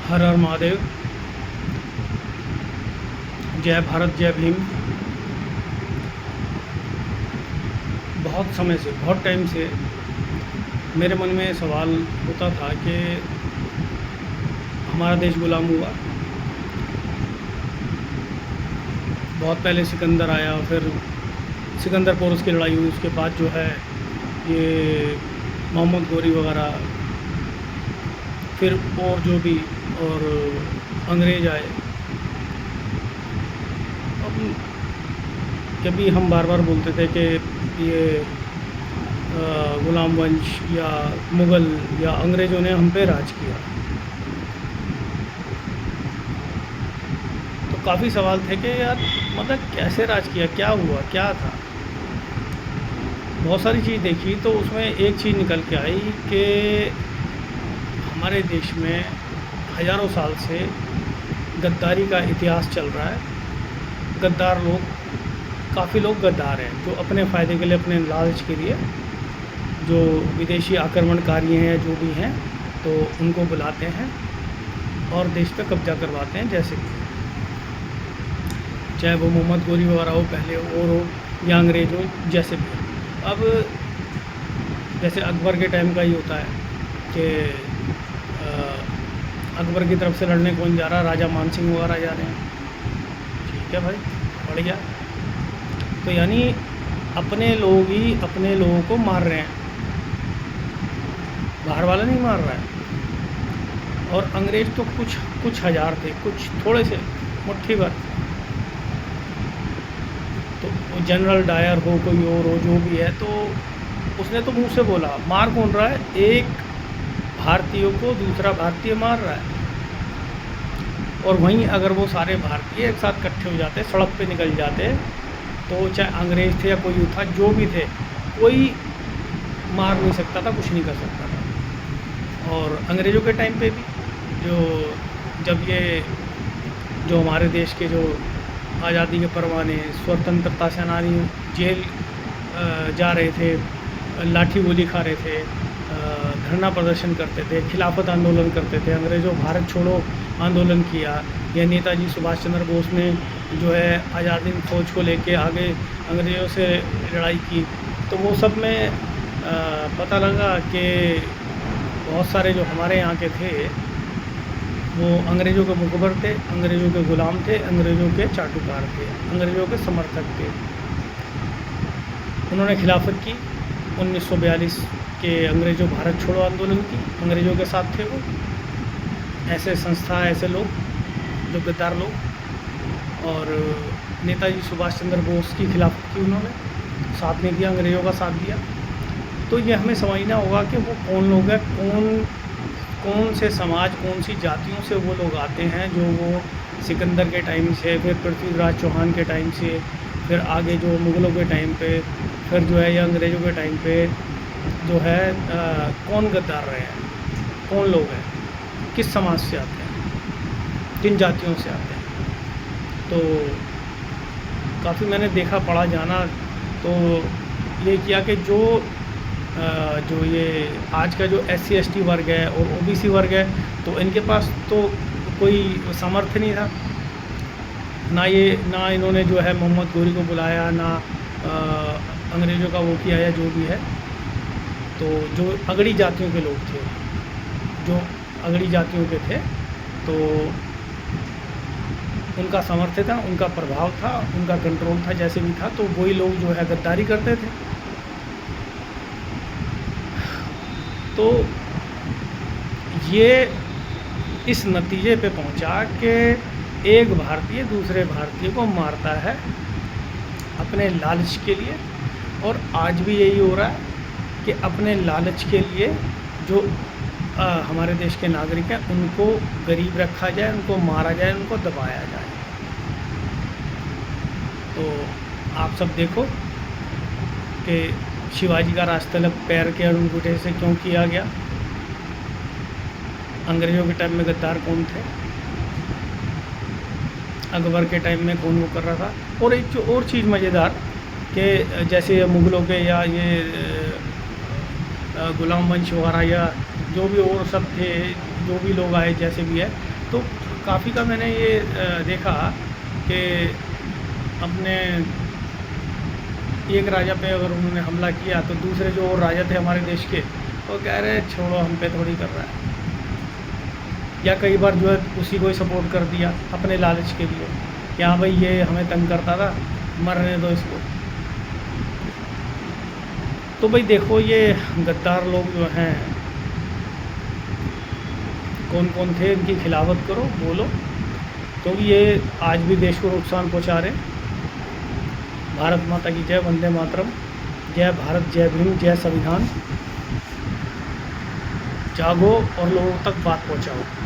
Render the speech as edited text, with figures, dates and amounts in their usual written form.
हर हर महादेव। जय भारत जय भीम। बहुत समय से, बहुत टाइम से मेरे मन में सवाल होता था कि हमारा देश गुलाम हुआ, बहुत पहले सिकंदर आया, फिर सिकंदर पोरस की लड़ाई हुई, उसके बाद जो है ये मोहम्मद गोरी वगैरह, फिर और जो भी और अंग्रेज़ आए। अब कभी हम बार बार बोलते थे कि ये गुलाम वंश या मुग़ल या अंग्रेज़ों ने हम पे राज किया। तो काफ़ी सवाल थे कि यार मतलब कैसे राज किया, क्या हुआ, क्या था। बहुत सारी चीज़ देखी तो उसमें एक चीज़ निकल के आई कि हमारे देश में हज़ारों साल से गद्दारी का इतिहास चल रहा है। गद्दार लोग, काफ़ी लोग गद्दार हैं जो अपने फ़ायदे के लिए, अपने लालच के लिए, जो विदेशी आक्रमणकारी हैं जो भी हैं, तो उनको बुलाते हैं और देश पे कब्ज़ा करवाते हैं। जैसे कि चाहे वो मोहम्मद गोरी वगैरह हो पहले और हो या अंग्रेज़ हो, जैसे भी। अब जैसे अकबर के टाइम का ही होता है कि अकबर की तरफ से लड़ने कौन जा रहा है, राजा मान सिंह वगैरह जा रहे हैं। ठीक है भाई, बढ़िया। तो यानी अपने लोग ही अपने लोगों को मार रहे हैं, बाहर वाला नहीं मार रहा है। और अंग्रेज़ तो कुछ कुछ हज़ार थे, कुछ थोड़े से, मुट्ठी भर। तो जनरल डायर हो, कोई और हो, जो भी है, तो उसने तो मुंह से बोला, मार कौन रहा है, एक भारतीयों को दूसरा भारतीय मार रहा है। और वहीं अगर वो सारे भारतीय एक साथ इकट्ठे हो जाते, सड़क पे निकल जाते, तो चाहे अंग्रेज़ थे या कोई था, जो भी थे, कोई मार नहीं सकता था, कुछ नहीं कर सकता था। और अंग्रेज़ों के टाइम पे भी जो जब ये जो हमारे देश के जो आज़ादी के परवाने, स्वतंत्रता सेनानी जेल जा रहे थे, लाठी गोली खा रहे थे, धरना प्रदर्शन करते थे, खिलाफत आंदोलन करते थे, अंग्रेज़ों भारत छोड़ो आंदोलन किया, या नेताजी सुभाष चंद्र बोस ने जो है आज़ादी फ़ौज को लेके आगे अंग्रेज़ों से लड़ाई की। तो वो सब में पता लगा कि बहुत सारे जो हमारे यहाँ के थे वो अंग्रेज़ों के मुखबर थे, अंग्रेज़ों के ग़ुलाम थे, अंग्रेज़ों के चाटुकार थे, अंग्रेज़ों के समर्थक थे। उन्होंने खिलाफत की 1942 के अंग्रेज़ों भारत छोड़ो आंदोलन की, अंग्रेज़ों के साथ थे वो। ऐसे संस्था, ऐसे लोग जो गद्दार लोग। और नेताजी सुभाष चंद्र बोस की खिलाफत की उन्होंने, साथ नहीं दिया, अंग्रेज़ों का साथ दिया। तो ये हमें समझना होगा कि वो कौन लोग हैं, कौन से समाज, कौन सी जातियों से वो लोग आते हैं, जो वो सिकंदर के टाइम से, फिर पृथ्वीराज चौहान के टाइम से, फिर आगे जो मुग़लों के टाइम पे, फिर जो है ये अंग्रेज़ों के टाइम पे जो है कौन गद्दार रहे हैं, कौन लोग हैं, किस समाज से आते हैं, किन जातियों से आते हैं। तो काफ़ी मैंने देखा, पढ़ा, जाना, तो ये किया कि जो ये आज का जो SC ST वर्ग है और OBC वर्ग है, तो इनके पास तो कोई सामर्थ्य नहीं था, ना इन्होंने जो है मोहम्मद गोरी को बुलाया, ना अंग्रेज़ों का वो किया या जो भी है। तो जो अगड़ी जातियों के लोग थे, जो अगड़ी जातियों के थे, तो उनका सामर्थ्य था, उनका प्रभाव था, उनका कंट्रोल था, जैसे भी था, तो वही लोग जो है गद्दारी करते थे। तो ये इस नतीजे पे पहुंचा कि एक भारतीय दूसरे भारतीय को मारता है अपने लालच के लिए। और आज भी यही हो रहा है कि अपने लालच के लिए जो हमारे देश के नागरिक हैं उनको गरीब रखा जाए, उनको मारा जाए, उनको दबाया जाए। तो आप सब देखो कि शिवाजी का राजतलब पैर के अंगूठे से क्यों किया गया। अंग्रेज़ों के टाइम में गद्दार कौन थे, अकबर के टाइम में कौन वो कर रहा था। और एक जो और चीज़ मज़ेदार कि जैसे मुग़लों के या ये गुलाम वंश वगैरह या जो भी और सब थे, जो भी लोग आए, जैसे भी है, तो काफ़ी का मैंने ये देखा कि अपने एक राजा पे अगर उन्होंने हमला किया तो दूसरे जो और राजा थे हमारे देश के, वो कह रहे छोड़ो, हम पे थोड़ी कर रहा है। या कई बार जो है उसी को ही सपोर्ट कर दिया अपने लालच के लिए कि हाँ भाई ये हमें तंग करता था, मरने दो इसको। तो भाई देखो, ये गद्दार लोग जो हैं, कौन कौन थे, इनकी खिलाफत करो, बोलो, क्योंकि ये आज भी देश को नुकसान पहुंचा रहे हैं। भारत माता की जय, वंदे मातरम, जय भारत, जय भीम, जय संविधान। जागो और लोगों तक बात पहुंचाओ।